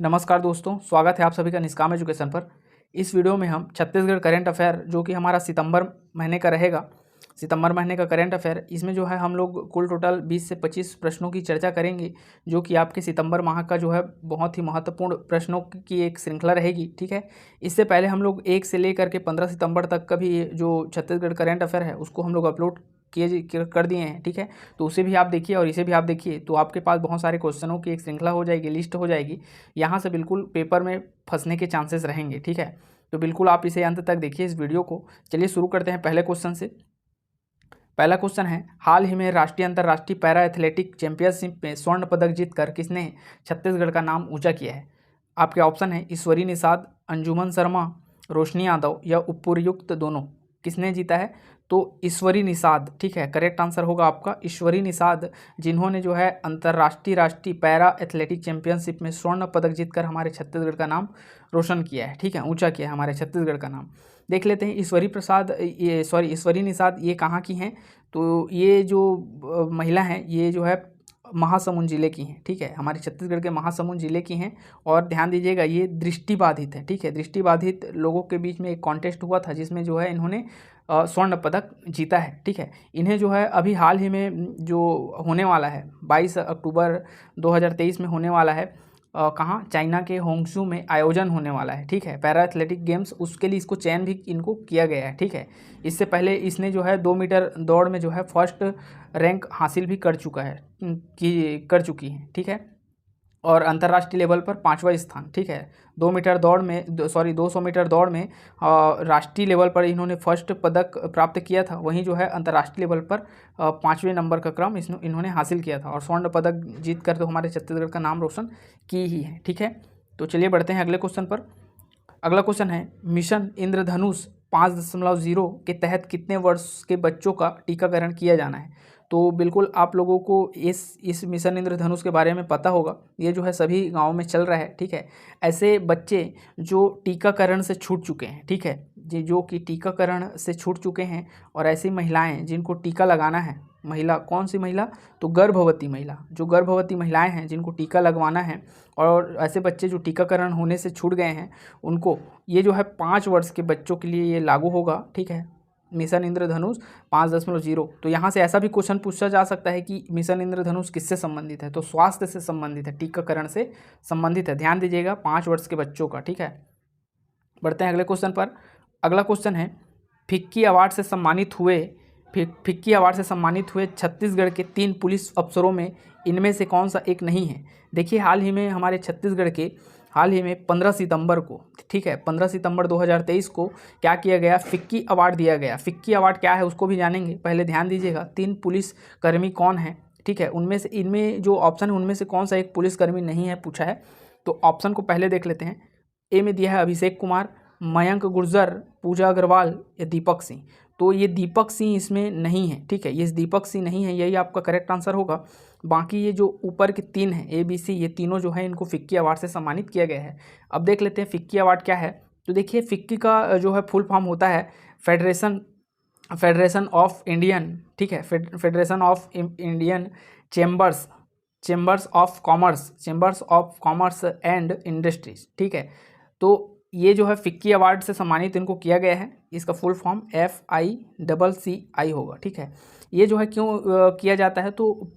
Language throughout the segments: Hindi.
नमस्कार दोस्तों, स्वागत है आप सभी का निष्काम एजुकेशन पर। इस वीडियो में हम छत्तीसगढ़ करंट अफेयर जो कि हमारा सितंबर महीने का रहेगा, सितंबर महीने का करंट अफेयर, इसमें जो है हम लोग कुल टोटल 20 से 25 प्रश्नों की चर्चा करेंगे, जो कि आपके सितंबर माह का जो है बहुत ही महत्वपूर्ण प्रश्नों की एक श्रृंखला रहेगी। ठीक है, इससे पहले हम लोग 1 से लेकर के 15 सितंबर तक का भी जो छत्तीसगढ़ करंट अफेयर है उसको हम लोग अपलोड कर दिए हैं। ठीक है, तो उसे भी आप देखिए और इसे भी आप देखिए, तो आपके पास बहुत सारे क्वेश्चनों की एक श्रृंखला हो जाएगी, लिस्ट हो जाएगी। यहाँ से बिल्कुल पेपर में फंसने के चांसेस रहेंगे। ठीक है, तो बिल्कुल आप इसे अंत तक देखिए इस वीडियो को। चलिए शुरू करते हैं पहले क्वेश्चन से। पहला क्वेश्चन है, हाल ही में राष्ट्रीय अंतर्राष्ट्रीय पैरा एथलेटिक चैंपियनशिप में स्वर्ण पदक जीतकर किसने छत्तीसगढ़ का नाम ऊंचा किया है? आपके ऑप्शन है ईश्वरी निषाद, अंजुमन शर्मा, रोशनी यादव या उपयुक्त दोनों। किसने जीता है? तो ईश्वरी निषाद। ठीक है, करेक्ट आंसर होगा आपका ईश्वरी निषाद, जिन्होंने जो है अंतर्राष्ट्रीय राष्ट्रीय पैरा एथलेटिक चैंपियनशिप में स्वर्ण पदक जीतकर हमारे छत्तीसगढ़ का नाम रोशन किया है। ठीक है, ऊंचा किया है हमारे छत्तीसगढ़ का नाम। देख लेते हैं ईश्वरी निषाद ये कहाँ की हैं। तो ये जो महिला हैं ये जो है महासमुंद जिले की हैं। ठीक है, हमारे छत्तीसगढ़ के महासमुंद जिले की हैं और ध्यान दीजिएगा ये दृष्टिबाधित है। ठीक है, दृष्टिबाधित लोगों के बीच में एक कॉन्टेस्ट हुआ था जिसमें जो है इन्होंने स्वर्ण पदक जीता है। ठीक है, इन्हें जो है अभी हाल ही में जो होने वाला है 22 अक्टूबर 2023 में होने वाला है, कहाँ, चाइना के होंगशू में आयोजन होने वाला है। ठीक है, पैरा एथलेटिक गेम्स, उसके लिए इसको चयन भी इनको किया गया है। ठीक है, इससे पहले इसने जो है 2 मीटर दौड़ में जो है फर्स्ट रैंक हासिल भी कर चुकी है। ठीक है, और अंतर्राष्ट्रीय लेवल पर 5वां स्थान। ठीक है, 200 मीटर दौड़ में राष्ट्रीय लेवल पर इन्होंने फर्स्ट पदक प्राप्त किया था, वहीं जो है अंतर्राष्ट्रीय लेवल पर 5वें नंबर का क्रम इन्होंने हासिल किया था और स्वर्ण पदक जीत कर तो हमारे छत्तीसगढ़ का नाम रोशन की ही है। ठीक है, तो चलिए बढ़ते हैं अगले क्वेश्चन पर। अगला क्वेश्चन है, मिशन इंद्रधनुष 5.0 के तहत कितने वर्ष के बच्चों का टीकाकरण किया जाना है? तो बिल्कुल आप लोगों को इस मिशन इंद्रधनुष के बारे में पता होगा, ये जो है सभी गाँव में चल रहा है। ठीक है, ऐसे बच्चे जो टीकाकरण से छूट चुके हैं, ठीक है, जो कि टीकाकरण से छूट चुके हैं, और ऐसी महिलाएं जिनको टीका लगाना है, महिला कौन सी महिला? तो गर्भवती महिला, जो गर्भवती महिलाएं हैं जिनको टीका लगवाना है, और ऐसे बच्चे जो टीकाकरण होने से छूट गए हैं उनको ये जो है 5 वर्ष के बच्चों के लिए ये लागू होगा। ठीक है, मिशन इंद्रधनुष 5.0। तो यहाँ से ऐसा भी क्वेश्चन पूछा जा सकता है कि मिशन इंद्रधनुष किससे संबंधित है? तो स्वास्थ्य से संबंधित है, टीकाकरण से संबंधित है। ध्यान दीजिएगा 5 वर्ष के बच्चों का। ठीक है, बढ़ते हैं अगले क्वेश्चन पर। अगला क्वेश्चन है, फिक्की अवार्ड से सम्मानित हुए छत्तीसगढ़ के 3 पुलिस अफसरों में इनमें से कौन सा एक नहीं है? देखिए, हाल ही में हमारे छत्तीसगढ़ के 15 सितंबर को, ठीक है, 15 सितंबर 2023 को क्या किया गया? फिक्की अवार्ड दिया गया। फिक्की अवार्ड क्या है उसको भी जानेंगे, पहले ध्यान दीजिएगा 3 पुलिसकर्मी कौन है। ठीक है, इनमें जो ऑप्शन है उनमें से कौन सा एक पुलिसकर्मी नहीं है पूछा है। तो ऑप्शन को पहले देख लेते हैं। ए में दिया है अभिषेक कुमार, मयंक गुर्जर, पूजा अग्रवाल या दीपक सिंह। तो ये दीपक सिंह इसमें नहीं है। ठीक है, ये दीपक सिंह नहीं है, यही आपका करेक्ट आंसर होगा। बाकी ये जो ऊपर के 3 हैं ए बी सी, ये तीनों जो है इनको फिक्की अवार्ड से सम्मानित किया गया है। अब देख लेते हैं फिक्की अवार्ड क्या है। तो देखिए, फिक्की का जो है फुल फॉर्म होता है फेडरेशन ऑफ इंडियन, ठीक है, federation of Indian chambers of commerce and industries. ठीक है, तो ये जो है फिक्की अवार्ड से सम्मानित इनको किया गया है। इसका फुल फॉर्म FICCI होगा। ठीक है, ये जो है क्यों किया जाता है? तो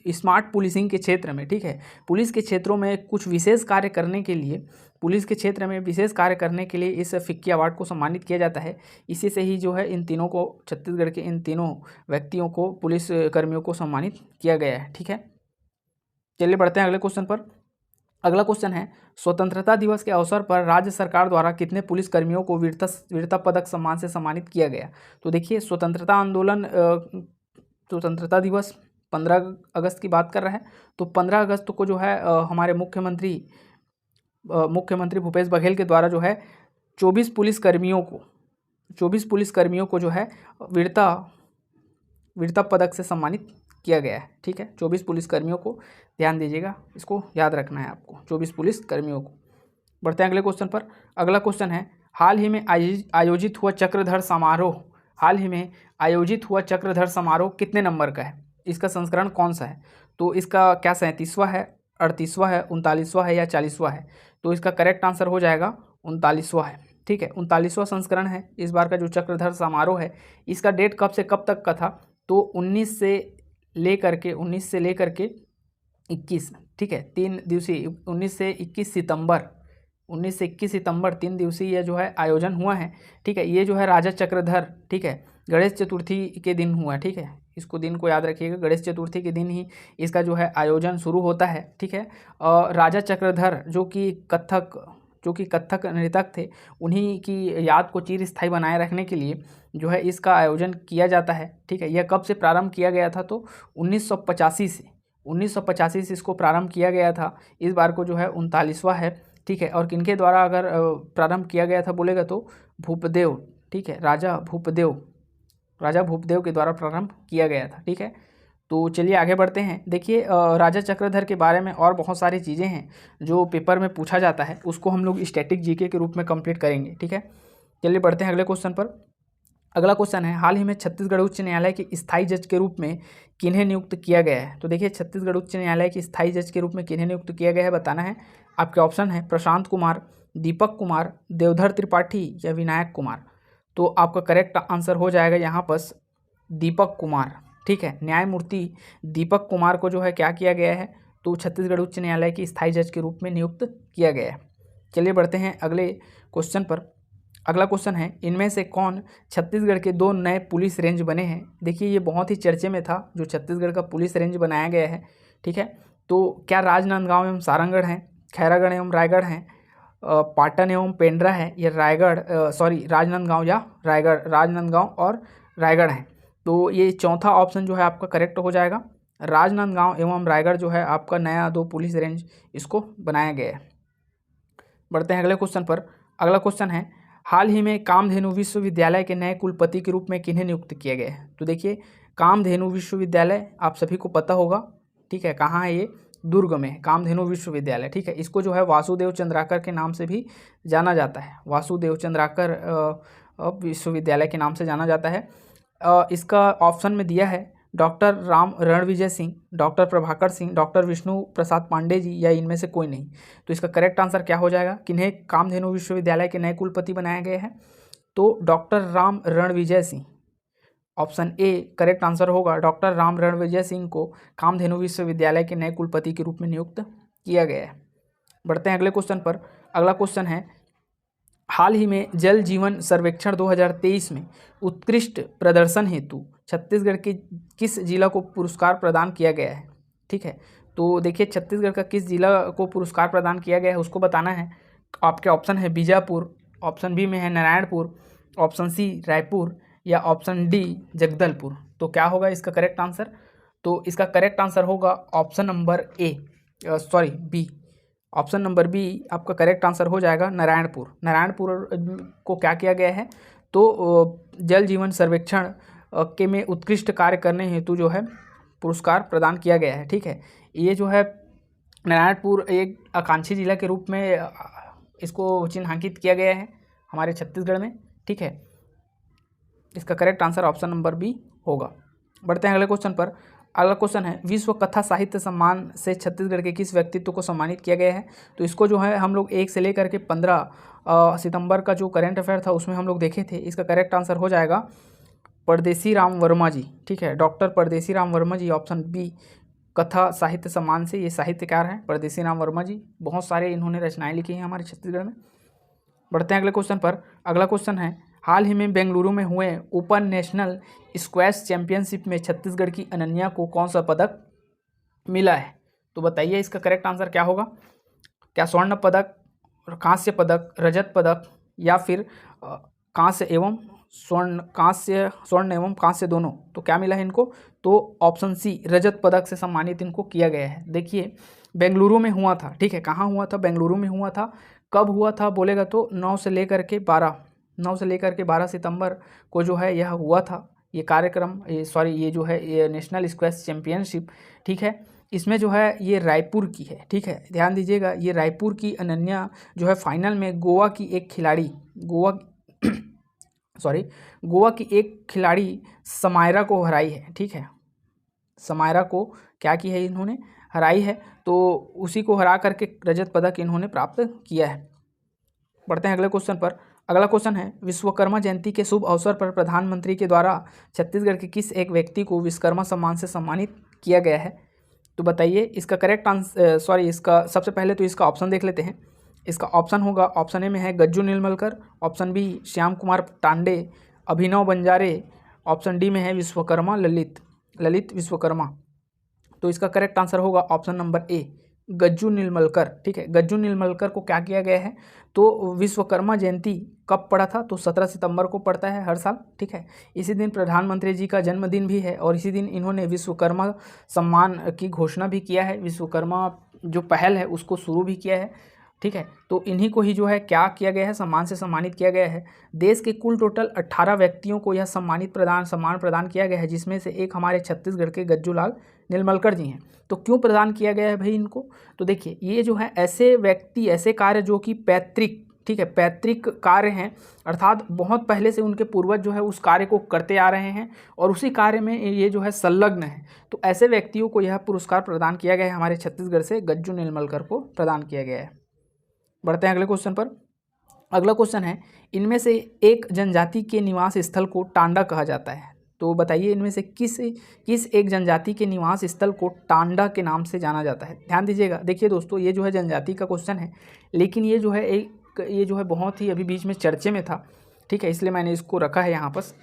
स्मार्ट पुलिसिंग के क्षेत्र में, ठीक है, पुलिस के क्षेत्रों में कुछ विशेष कार्य करने के लिए, इस फिक्की अवार्ड को सम्मानित किया जाता है। इसी से ही जो है इन तीनों को, छत्तीसगढ़ के इन तीनों व्यक्तियों को, पुलिस कर्मियों को सम्मानित किया गया है। ठीक है, चलिए बढ़ते हैं अगले क्वेश्चन पर। अगला क्वेश्चन है, स्वतंत्रता दिवस के अवसर पर राज्य सरकार द्वारा कितने पुलिस कर्मियों को वीरता पदक सम्मान से सम्मानित किया गया? तो देखिए, स्वतंत्रता दिवस 15 अगस्त की बात कर रहा है। तो 15 अगस्त को जो है हमारे मुख्यमंत्री भूपेश बघेल के द्वारा जो है 24 पुलिस कर्मियों को जो है वीरता पदक से सम्मानित किया गया है। ठीक है, 24 पुलिस कर्मियों को, ध्यान दीजिएगा, इसको याद रखना है आपको, 24 पुलिस कर्मियों को। बढ़ते हैं अगले क्वेश्चन पर। अगला क्वेश्चन है, हाल ही में आयोजित हुआ चक्रधर समारोह कितने नंबर का है? इसका संस्करण कौन सा है? तो इसका क्या 37वां है, 38वां है, 39वां है या 40वां है? तो इसका करेक्ट आंसर हो जाएगा 39वां है। ठीक है, 39वां संस्करण है इस बार का जो चक्रधर समारोह है। इसका डेट कब से कब तक का था? तो 19 से लेकर के 21, ठीक है, 3 दिवसीय 19 से 21 सितंबर 3 दिवसीय जो है आयोजन हुआ है। ठीक है, ये जो है राजा चक्रधर, ठीक है, गणेश चतुर्थी के दिन हुआ। ठीक है, इसको दिन को याद रखिएगा, गणेश चतुर्थी के दिन ही इसका जो है आयोजन शुरू होता है। ठीक है, और राजा चक्रधर जो कि कथक नृतक थे, उन्हीं की याद को चिरस्थायी बनाए रखने के लिए जो है इसका आयोजन किया जाता है। ठीक है, यह कब से प्रारंभ किया गया था? तो 1985 से इसको प्रारंभ किया गया था। इस बार को जो है 39वां है। ठीक है, और किनके द्वारा अगर प्रारंभ किया गया था बोलेगा तो भूपदेव, ठीक है, राजा भूपदेव के द्वारा प्रारंभ किया गया था। ठीक है, तो चलिए आगे बढ़ते हैं। देखिए राजा चक्रधर के बारे में और बहुत सारी चीज़ें हैं जो पेपर में पूछा जाता है, उसको हम लोग स्टैटिक जीके के रूप में कंप्लीट करेंगे। ठीक है, चलिए बढ़ते हैं अगले क्वेश्चन पर। अगला क्वेश्चन है, हाल ही में छत्तीसगढ़ उच्च न्यायालय के स्थायी जज के रूप में किन्हें नियुक्त किया गया है? तो देखिए छत्तीसगढ़ उच्च न्यायालय के स्थायी जज के रूप में किन्हें नियुक्त किया गया है बताना है। आपके ऑप्शन है प्रशांत कुमार, दीपक कुमार, देवधर त्रिपाठी या विनायक कुमार। तो आपका करेक्ट आंसर हो जाएगा यहाँ पर दीपक कुमार। ठीक है, न्यायमूर्ति दीपक कुमार को जो है क्या किया गया है? तो छत्तीसगढ़ उच्च न्यायालय के स्थायी जज के रूप में नियुक्त किया गया है। चलिए बढ़ते हैं अगले क्वेश्चन पर। अगला क्वेश्चन है, इनमें से कौन छत्तीसगढ़ के 2 नए पुलिस रेंज बने हैं? देखिए ये बहुत ही चर्चे में था जो छत्तीसगढ़ का पुलिस रेंज बनाया गया है। ठीक है, तो क्या राजनांदगांव एवं सारंगढ़ हैं, खैरागढ़ एवं रायगढ़ हैं, पाटन एवं पेंड्रा है, या राजनांदगांव या राजनांदगांव और रायगढ़ हैं? तो ये चौथा ऑप्शन जो है आपका करेक्ट हो जाएगा। राजनांदगांव एवं रायगढ़ जो है आपका नया 2 पुलिस रेंज इसको बनाया गया है। बढ़ते हैं अगले क्वेश्चन पर। अगला क्वेश्चन है, हाल ही में कामधेनु विश्वविद्यालय के नए कुलपति के रूप में किन्हें नियुक्त किया गया है? तो देखिए कामधेनु विश्वविद्यालय आप सभी को पता होगा। ठीक है, कहाँ है ये? दुर्ग में कामधेनु विश्वविद्यालय। ठीक है, इसको जो है वासुदेव चंद्राकर के नाम से भी जाना जाता है, वासुदेव चंद्राकर विश्वविद्यालय के नाम से जाना जाता है। इसका ऑप्शन में दिया है doctor Ram Ranvijay Singh, doctor Prabhakar Singh, doctor Vishnu Prasad Pandey ji या इनमें से कोई नहीं। तो इसका करेक्ट आंसर क्या हो जाएगा? किन्हें कामधेनु विश्वविद्यालय के नए कुलपति बनाया गया है? तो doctor Ram Ranvijay Singh, option A correct answer होगा। डॉक्टर राम रणविजय सिंह को कामधेनु विश्वविद्यालय के नए कुलपति के रूप में नियुक्त किया गया है। बढ़ते हैं अगले क्वेश्चन पर। अगला क्वेश्चन है, हाल ही में जल जीवन सर्वेक्षण 2023 में उत्कृष्ट प्रदर्शन हेतु छत्तीसगढ़ के किस जिला को पुरस्कार प्रदान किया गया है? ठीक है, तो देखिए छत्तीसगढ़ का किस जिला को पुरस्कार प्रदान किया गया है उसको बताना है। आपके ऑप्शन है बीजापुर, ऑप्शन बी में है नारायणपुर, ऑप्शन सी रायपुर या ऑप्शन डी जगदलपुर। तो क्या होगा इसका करेक्ट आंसर? तो इसका करेक्ट आंसर होगा option number B. Option number B आपका करेक्ट आंसर हो जाएगा नारायणपुर। नारायणपुर को क्या किया गया है? तो जल जीवन सर्वेक्षण के में उत्कृष्ट कार्य करने हेतु जो है पुरस्कार प्रदान किया गया है। ठीक है, ये जो है नारायणपुर एक आकांक्षी जिला के रूप में इसको चिन्हांकित किया गया है हमारे छत्तीसगढ़ में। ठीक है, इसका correct answer option number B होगा। बढ़ते हैं अगले क्वेश्चन पर। अगला क्वेश्चन है, विश्व कथा साहित्य सम्मान से छत्तीसगढ़ के किस व्यक्तित्व को सम्मानित किया गया है? तो इसको जो है हम लोग 1 से लेकर के 15 सितंबर का जो करंट अफेयर था उसमें हम लोग देखे थे। इसका करेक्ट आंसर हो जाएगा परदेसी राम वर्मा जी। ठीक है, डॉक्टर परदेसी राम वर्मा जी, ऑप्शन बी कथा साहित्य सम्मान से ये साहित्यकार हैं परदेसी राम वर्मा जी। बहुत सारे इन्होंने रचनाएं लिखी हैं हमारे छत्तीसगढ़ में। बढ़ते हैं अगले क्वेश्चन पर। अगला क्वेश्चन है, हाल ही में बेंगलुरु में हुए ओपन नेशनल स्क्वैश चैंपियनशिप में छत्तीसगढ़ की अनन्या को कौन सा पदक मिला है? तो बताइए इसका करेक्ट आंसर क्या होगा? क्या स्वर्ण पदक, कांस्य पदक, रजत पदक या फिर कांस्य एवं कांस्य दोनों? तो क्या मिला है इनको? तो ऑप्शन सी रजत पदक से सम्मानित इनको किया गया है। देखिए बेंगलुरु में हुआ था। ठीक है, कहाँ हुआ था? बेंगलुरु में हुआ था। कब हुआ था बोलेगा तो 9 से लेकर के 12 सितंबर को जो है यह हुआ था ये कार्यक्रम। ये जो है ये नेशनल स्क्वैश चैंपियनशिप। ठीक है, इसमें जो है ये रायपुर की है। ठीक है, ध्यान दीजिएगा, ये रायपुर की अनन्या जो है फाइनल में गोवा की एक खिलाड़ी समायरा को हराई है। ठीक है, समायरा को क्या की है इन्होंने? हराई है, तो उसी को हरा करके रजत पदक इन्होंने प्राप्त किया है। बढ़ते हैं अगले क्वेश्चन पर। अगला क्वेश्चन है, विश्वकर्मा जयंती के शुभ अवसर पर प्रधानमंत्री के द्वारा छत्तीसगढ़ के किस एक व्यक्ति को विश्वकर्मा सम्मान से सम्मानित किया गया है? तो बताइए इसका करेक्ट आंसर, इसका सबसे पहले तो इसका ऑप्शन देख लेते हैं। इसका ऑप्शन होगा, ऑप्शन ए में है गज्जू नीलमलकर, ऑप्शन बी श्याम कुमार टांडे, अभिनव बंजारे, ऑप्शन डी में है विश्वकर्मा ललित विश्वकर्मा। तो इसका करेक्ट आंसर होगा ऑप्शन नंबर ए, गज्जू नीलमलकर। ठीक है, गज्जू नीलमलकर को क्या किया गया है, तो विश्वकर्मा जयंती कब पड़ा था, तो 17 सितंबर को पड़ता है हर साल। ठीक है, इसी दिन प्रधानमंत्री जी का जन्मदिन भी है और इसी दिन इन्होंने विश्वकर्मा सम्मान की घोषणा भी किया है, विश्वकर्मा जो पहल है उसको शुरू भी किया है। ठीक है, तो इन्हीं को ही जो है क्या किया गया है, सम्मान से सम्मानित किया गया है। देश के कुल टोटल 18 व्यक्तियों को यह सम्मान प्रदान किया गया है, जिसमें से एक हमारे छत्तीसगढ़ के गज्जूलाल नीलमलकर जी हैं। तो क्यों प्रदान किया गया है भाई इनको, तो देखिए ये जो है ऐसे व्यक्ति, ऐसे कार्य जो कि पैतृक, ठीक है, पैतृक कार्य हैं, अर्थात बहुत पहले से उनके पूर्वज जो है उस कार्य को करते आ रहे हैं और उसी कार्य में ये जो है संलग्न है। तो ऐसे व्यक्तियों को यह पुरस्कार प्रदान किया गया है, हमारे छत्तीसगढ़ से गज्जू नीलमलकर को प्रदान किया गया है। बढ़ते हैं अगले क्वेश्चन पर। अगला क्वेश्चन है, इनमें से एक जनजाति के निवास स्थल को टांडा कहा जाता है। तो बताइए इनमें से किस एक जनजाति के निवास स्थल को टांडा के नाम से जाना जाता है? ध्यान दीजिएगा, देखिए दोस्तों ये जो है जनजाति का क्वेश्चन है, लेकिन ये जो है बहुत ही अभी बीच में चर्चे में था। ठीक है, इसलिए मैंने इसको रखा है यहाँ पर।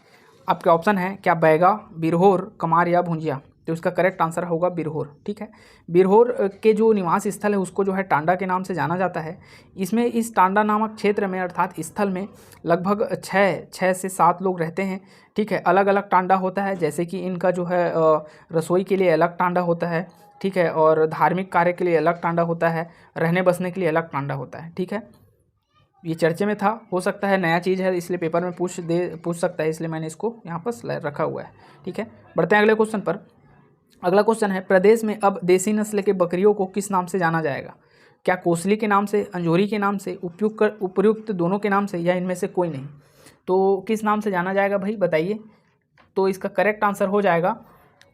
आपके ऑप्शन है क्या बैगा, बिरहोर, कमार या भुंजिया? तो इसका करेक्ट आंसर होगा बिरहोर। ठीक है, बिरहोर के जो निवास स्थल है उसको जो है टांडा के नाम से जाना जाता है। इसमें इस टांडा नामक क्षेत्र में अर्थात स्थल में लगभग 6 से 7 लोग रहते हैं। ठीक है, अलग अलग टांडा होता है, जैसे कि इनका जो है रसोई के लिए अलग टांडा होता है। ठीक है, और धार्मिक कार्य के लिए अलग टांडा होता है, रहने बसने के लिए अलग टांडा होता है। ठीक है, ये चर्चे में था, हो सकता है नया चीज़ है इसलिए पेपर में पूछ सकता है, इसलिए मैंने इसको यहाँ पर रखा हुआ है। ठीक है, बढ़ते हैं अगले क्वेश्चन पर। अगला क्वेश्चन है, प्रदेश में अब देसी नस्ल के बकरियों को किस नाम से जाना जाएगा? क्या कोसली के नाम से, अंजोरी के नाम से, उपर्युक्त दोनों के नाम से, या इनमें से कोई नहीं? तो किस नाम से जाना जाएगा भाई बताइए? तो इसका करेक्ट आंसर हो जाएगा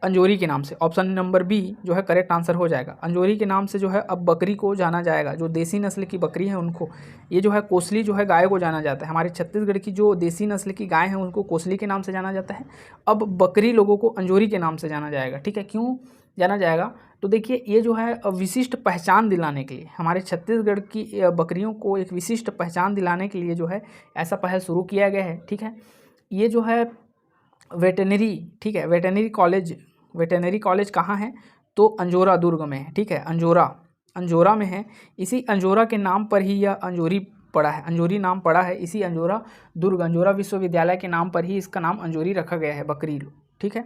अंजोरी के नाम से। ऑप्शन नंबर बी जो है करेक्ट आंसर हो जाएगा। अंजोरी के नाम से जो है अब बकरी को जाना जाएगा, जो देसी नस्ल की बकरी है उनको। ये जो है कोसली जो है गाय को जाना जाता है। हमारे छत्तीसगढ़ की जो देसी नस्ल की गाय हैं उनको कोसली के नाम से जाना जाता है। अब बकरी लोगों को अंजोरी के नाम से जाना जाएगा। ठीक है, क्यों जाना जाएगा? तो देखिए ये जो है विशिष्ट पहचान दिलाने के लिए, हमारे छत्तीसगढ़ की बकरियों को एक विशिष्ट पहचान दिलाने के लिए जो है ऐसा पहल शुरू किया गया है। ठीक है, ये जो है वेटनरी, ठीक है, वेटनरी कॉलेज कहाँ है? तो अंजोरा दुर्ग में है। ठीक है, अंजोरा में है। इसी अंजोरा के नाम पर ही यह अंजोरी नाम पड़ा है। इसी अंजोरा विश्वविद्यालय के नाम पर ही इसका नाम अंजोरी रखा गया है, बकरी। ठीक है,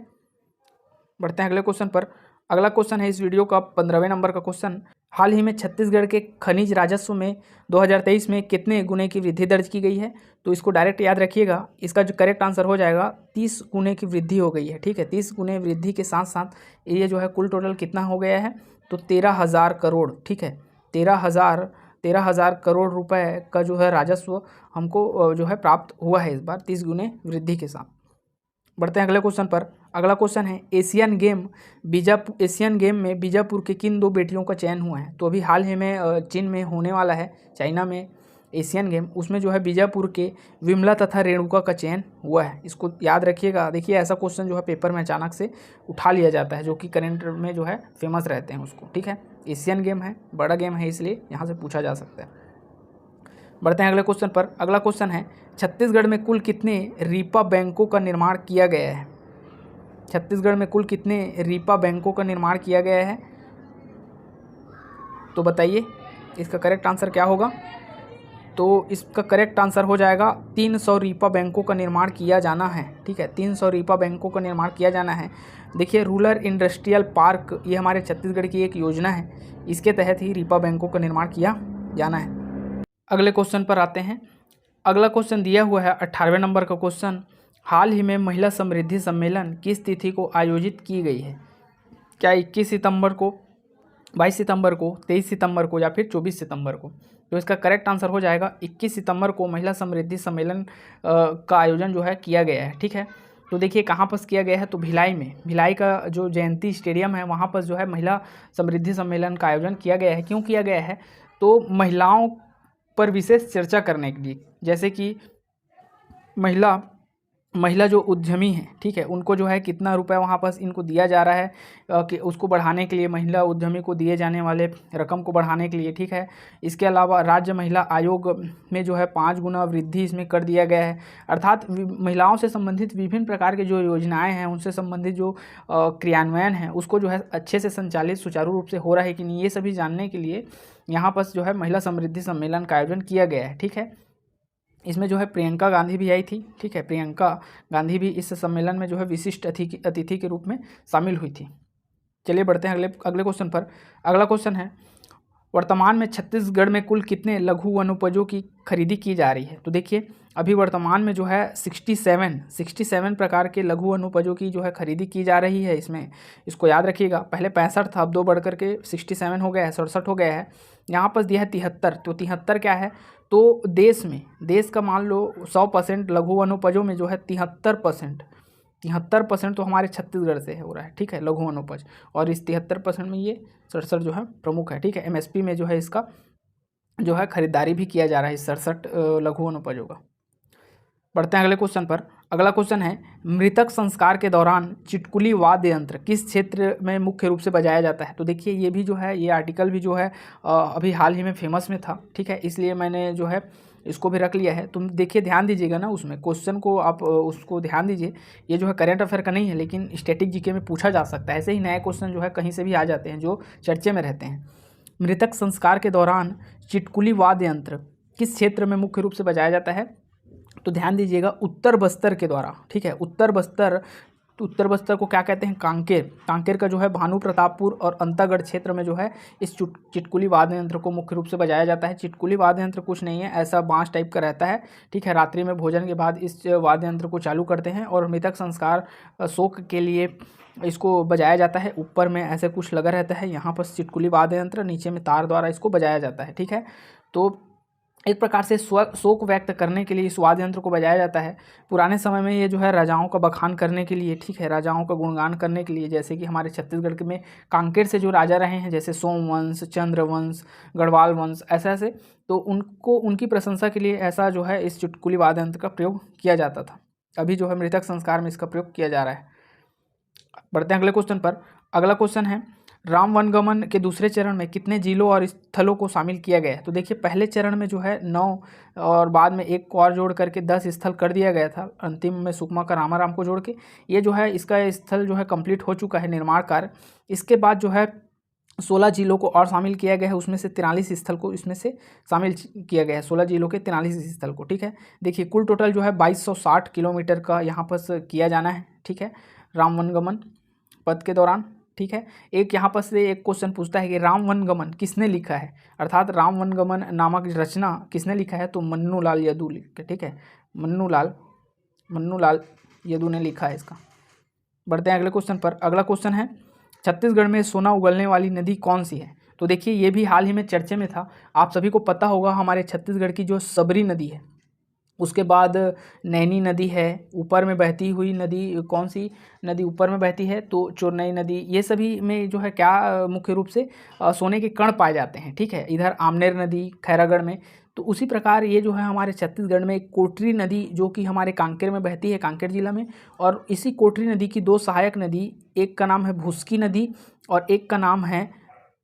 बढ़ते हैं अगले क्वेश्चन पर। अगला क्वेश्चन है इस वीडियो का 15वें नंबर का क्वेश्चन। हाल ही में छत्तीसगढ़ के खनिज राजस्व में 2023 में कितने गुने की वृद्धि दर्ज की गई है? तो इसको डायरेक्ट याद रखिएगा, इसका जो करेक्ट आंसर हो जाएगा 30 गुने की वृद्धि हो गई है। ठीक है, 30 गुने वृद्धि के साथ साथ ये जो है कुल टोटल कितना हो गया है? तो 13,000 करोड़। ठीक है, 13,000 करोड़ रुपए का जो है राजस्व हमको जो है प्राप्त हुआ है इस बार 30 गुने वृद्धि के साथ। बढ़ते हैं अगले क्वेश्चन पर। अगला क्वेश्चन है, एशियन गेम में बीजापुर के किन 2 बेटियों का चयन हुआ है? तो अभी हाल ही में चीन में होने वाला है, चाइना में एशियन गेम, उसमें जो है बीजापुर के विमला तथा रेणुका का चयन हुआ है। इसको याद रखिएगा। देखिए ऐसा क्वेश्चन जो है पेपर में अचानक से उठा लिया जाता है, जो कि करेंट में जो है फेमस रहते हैं उसको। ठीक है, एशियन गेम है, बड़ा गेम है, इसलिए यहाँ से पूछा जा सकता है। बढ़ते हैं अगले क्वेश्चन पर। अगला क्वेश्चन है, छत्तीसगढ़ में कुल कितने रीपा बैंकों का निर्माण किया गया है? छत्तीसगढ़ में कुल कितने रीपा बैंकों का निर्माण किया गया है? तो बताइए इसका करेक्ट आंसर क्या होगा? तो इसका करेक्ट आंसर हो जाएगा 300 रीपा बैंकों का निर्माण किया जाना है। ठीक है, 300 रीपा बैंकों का निर्माण किया जाना है। देखिए रूरल इंडस्ट्रियल पार्क, ये हमारे छत्तीसगढ़ की एक योजना है, इसके तहत ही रीपा बैंकों का निर्माण किया जाना है। अगले क्वेश्चन पर आते हैं। अगला क्वेश्चन दिया हुआ है 18वें नंबर का क्वेश्चन। हाल ही में महिला समृद्धि सम्मेलन किस तिथि को आयोजित की गई है? क्या 21 सितंबर को, 22 सितंबर को, 23 सितंबर को, या फिर 24 सितंबर को? तो इसका करेक्ट आंसर हो जाएगा 21 सितंबर को महिला समृद्धि सम्मेलन का आयोजन जो है किया गया है। ठीक है, तो देखिए कहाँ पर किया गया है, तो भिलाई में, भिलाई का जो जयंती स्टेडियम है वहाँ पर जो है महिला समृद्धि सम्मेलन का आयोजन किया गया है। क्यों किया गया है, तो महिलाओं पर विशेष चर्चा करने के लिए, जैसे कि महिला जो उद्यमी हैं, ठीक है, उनको जो है कितना रुपए वहाँ पर इनको दिया जा रहा है कि उसको बढ़ाने के लिए, महिला उद्यमी को दिए जाने वाले रकम को बढ़ाने के लिए, ठीक है। इसके अलावा राज्य महिला आयोग में जो है 5 गुना वृद्धि इसमें कर दिया गया है। अर्थात महिलाओं से संबंधित विभिन्न प्रकार की जो योजनाएँ हैं, उनसे संबंधित जो क्रियान्वयन है उसको जो है अच्छे से संचालित सुचारू रूप से हो रहा है कि नहीं, ये सभी जानने के लिए यहाँ पर जो है महिला समृद्धि सम्मेलन का आयोजन किया गया है, ठीक है। इसमें जो है प्रियंका गांधी भी आई थी, ठीक है, प्रियंका गांधी भी इस सम्मेलन में जो है विशिष्ट अतिथि के रूप में शामिल हुई थी। चलिए बढ़ते हैं अगले क्वेश्चन पर। अगला क्वेश्चन है, वर्तमान में छत्तीसगढ़ में कुल कितने लघु वनोपजों की खरीदी की जा रही है। तो देखिए अभी वर्तमान में जो है 67 प्रकार के लघु वनोपजों की जो है खरीदी की जा रही है। इसको याद रखिएगा, पहले 65 था, अब 2 बढ़ करके 67 हो गया है, 67 हो गया है। यहाँ पर दिया है 73, तो 73 क्या है, तो देश का मान लो 100% लघु वनोपजों में जो है 73% तो हमारे छत्तीसगढ़ से हो रहा है, ठीक है, लघु वनोपज। और इस 73% में ये 67 जो है प्रमुख है, ठीक है। एमएसपी में जो है इसका जो है खरीदारी भी किया जा रहा है इस 67 लघु वनोपजों का। बढ़ते हैं अगले क्वेश्चन पर। अगला क्वेश्चन है, मृतक संस्कार के दौरान चिटकुली वाद्य यंत्र किस क्षेत्र में मुख्य रूप से बजाया जाता है। तो देखिए ये भी जो है, ये आर्टिकल भी जो है अभी हाल ही में फेमस में था, ठीक है, इसलिए मैंने जो है इसको भी रख लिया है। तुम देखिए ध्यान दीजिएगा ना, उसमें क्वेश्चन को आप उसको ध्यान दीजिए। ये जो है करेंट अफेयर का नहीं है, लेकिन स्टैटिक जीके में पूछा जा सकता है। ऐसे ही नए क्वेश्चन जो है कहीं से भी आ जाते हैं जो चर्चे में रहते हैं। मृतक संस्कार के दौरान चिटकुली वाद्य यंत्र किस क्षेत्र में मुख्य रूप से बजाया जाता है। तो ध्यान दीजिएगा, उत्तर बस्तर के द्वारा, ठीक है। उत्तर बस्तर को क्या कहते हैं, कांकेर का जो है भानु प्रतापपुर और अंतागढ़ क्षेत्र में जो है इस चिटकुली वाद्य यंत्र को मुख्य रूप से बजाया जाता है। चिटकुली वाद्य यंत्र कुछ नहीं है, ऐसा बांस टाइप का रहता है, ठीक है। रात्रि में भोजन के बाद इस वाद्य यंत्र को चालू करते हैं और मृतक संस्कार शोक के लिए इसको बजाया जाता है। ऊपर में ऐसे कुछ लगा रहता है, यहाँ पर चिटकुली वाद्य यंत्र, नीचे में तार द्वारा इसको बजाया जाता है, ठीक है। तो एक प्रकार से शोक व्यक्त करने के लिए इस वाद्य यंत्र को बजाया जाता है। पुराने समय में ये जो है राजाओं का बखान करने के लिए, ठीक है, राजाओं का गुणगान करने के लिए, जैसे कि हमारे छत्तीसगढ़ में कांकेर से जो राजा रहे हैं, जैसे सोमवंश, चंद्रवंश, गढ़वाल वंश, ऐसे तो उनकी प्रशंसा के लिए ऐसा जो है इस चुटकुली वाद्य यंत्र का प्रयोग किया जाता था। अभी जो है मृतक संस्कार में इसका प्रयोग किया जा रहा है। बढ़ते हैं अगले क्वेश्चन पर। अगला क्वेश्चन है, राम वनगमन के दूसरे चरण में कितने जिलों और स्थलों को शामिल किया गया है। तो देखिए पहले चरण में जो है 9 और बाद में 1 को और जोड़ करके 10 स्थल कर दिया गया था। अंतिम में सुकमा का रामाराम को जोड़ के ये जो है इसका स्थल जो है कंप्लीट हो चुका है निर्माण कार्य। इसके बाद जो है 16 जिलों को और शामिल किया गया है, उसमें से 43 स्थल को इसमें से शामिल किया गया है, 16 जिलों के 43 स्थल को, ठीक है। देखिए कुल टोटल जो है 2260 किलोमीटर का यहाँ पर किया जाना है, ठीक है, राम वनगमन पथ के दौरान, ठीक है। एक यहाँ पर से एक क्वेश्चन पूछता है कि राम वनगमन किसने लिखा है, अर्थात राम वनगमन नामक रचना किसने लिखा है। तो मन्नू लाल यदू लिखा, ठीक है, मन्नू लाल यदू ने लिखा है इसका। बढ़ते हैं अगले क्वेश्चन पर। अगला क्वेश्चन है, छत्तीसगढ़ में सोना उगलने वाली नदी कौन सी है। तो देखिए ये भी हाल ही में चर्चे में था। आप सभी को पता होगा हमारे छत्तीसगढ़ की जो सबरी नदी है, उसके बाद नैनी नदी है, ऊपर में बहती हुई नदी, कौन सी नदी ऊपर में बहती है, तो चोरनई नदी, ये सभी में जो है क्या मुख्य रूप से सोने के कण पाए जाते हैं, ठीक है। इधर आमनेर नदी खैरागढ़ में, तो उसी प्रकार ये जो है हमारे छत्तीसगढ़ में कोटरी नदी जो कि हमारे कांकेर में बहती है, कांकेर जिला में, और इसी कोटरी नदी की 2 सहायक नदी, एक का नाम है भुस्की नदी और एक का नाम है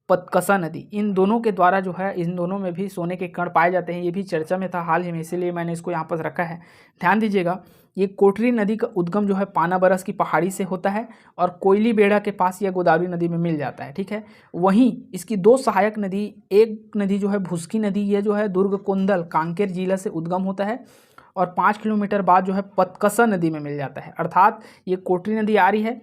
पतकसा नदी। इन दोनों के द्वारा जो है इन दोनों में भी सोने के कण पाए जाते हैं। ये भी चर्चा में था हाल ही में, इसीलिए मैंने इसको यहाँ पर रखा है। ध्यान दीजिएगा, ये कोटरी नदी का उद्गम जो है पानाबरस की पहाड़ी से होता है और कोयली बेड़ा के पास यह गोदावरी नदी में मिल जाता है, ठीक है। वहीं इसकी 2 सहायक नदी, एक नदी जो है भुस्की नदी, ये जो है दुर्ग कोंदल कांकेर जिला से उद्गम होता है और 5 किलोमीटर बाद जो है पतकसा नदी में मिल जाता है। अर्थात ये कोटरी नदी आ रही है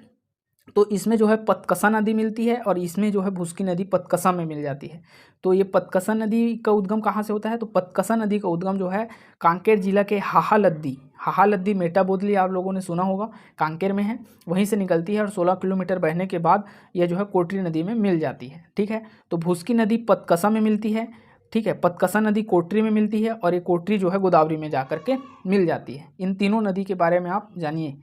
तो इसमें जो है पतकसा नदी मिलती है और इसमें जो है भुस्की नदी पतकसा में मिल जाती है। तो ये पतकसा नदी का उद्गम कहाँ से होता है, तो पतकसा नदी का उद्गम जो है कांकेर जिला के हाहालद्दी मेटा बोदली आप लोगों ने सुना होगा, कांकेर में है, वहीं से निकलती है और 16 किलोमीटर बहने के बाद यह जो है कोटरी नदी में मिल जाती है, ठीक है। तो भुस्की नदी पतकसा में मिलती है, ठीक है, पतकसा नदी कोटरी में मिलती है और ये कोटरी जो है गोदावरी में जा कर के मिल जाती है। इन तीनों नदी के बारे में आप जानिए।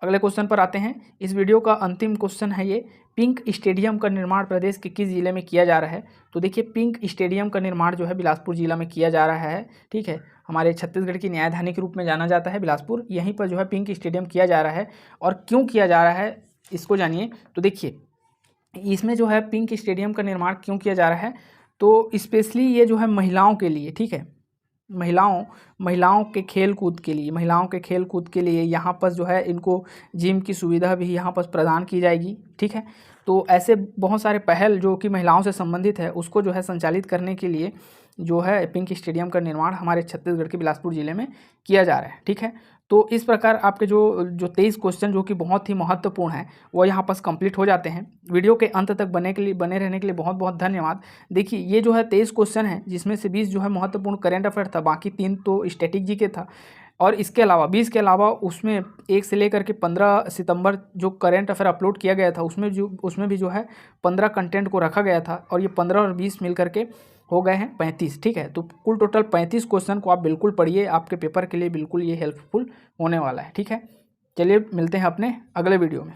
अगले क्वेश्चन पर आते हैं। इस वीडियो का अंतिम क्वेश्चन है ये, पिंक स्टेडियम का निर्माण प्रदेश के किस जिले में किया जा रहा है? तो देखिए पिंक स्टेडियम का निर्माण जो है बिलासपुर जिला में किया जा रहा है। ठीक है, हमारे छत्तीसगढ़ की न्यायधानी के रूप में जाना जाता है बिलासपुर, यहीं पर जो है पिंक स्टेडियम किया जा रहा है। और क्यों किया जा रहा है इसको जानिए। तो देखिए इसमें जो है पिंक स्टेडियम का निर्माण क्यों किया जा रहा है, तो स्पेशली ये जो है महिलाओं के लिए, ठीक है, महिलाओं के खेल कूद के लिए यहाँ पर जो है इनको जिम की सुविधा भी यहाँ पर प्रदान की जाएगी। ठीक है, तो ऐसे बहुत सारे पहल जो कि महिलाओं से संबंधित है उसको जो है संचालित करने के लिए जो है पिंक स्टेडियम का निर्माण हमारे छत्तीसगढ़ के बिलासपुर जिले में किया जा रहा है। ठीक है, तो इस प्रकार आपके जो 23 क्वेश्चन जो कि बहुत ही महत्वपूर्ण है वो यहाँ पर कंप्लीट हो जाते हैं। वीडियो के अंत तक बने रहने के लिए बहुत बहुत धन्यवाद। देखिए ये जो है 23 क्वेश्चन है जिसमें से 20 जो है महत्वपूर्ण करेंट अफेयर था, बाकी 3 तो स्टैटिक जी के था। और इसके अलावा 20 के अलावा उसमें 1 से लेकर के 15 सितंबर जो करेंट अफेयर अपलोड किया गया था उसमें भी जो है 15 कंटेंट को रखा गया था, और ये 15 और 20 मिल करके हो गए हैं 35। ठीक है, तो कुल टोटल 35 क्वेश्चन को आप बिल्कुल पढ़िए, आपके पेपर के लिए बिल्कुल ये हेल्पफुल होने वाला है। ठीक है, चलिए मिलते हैं अपने अगले वीडियो में।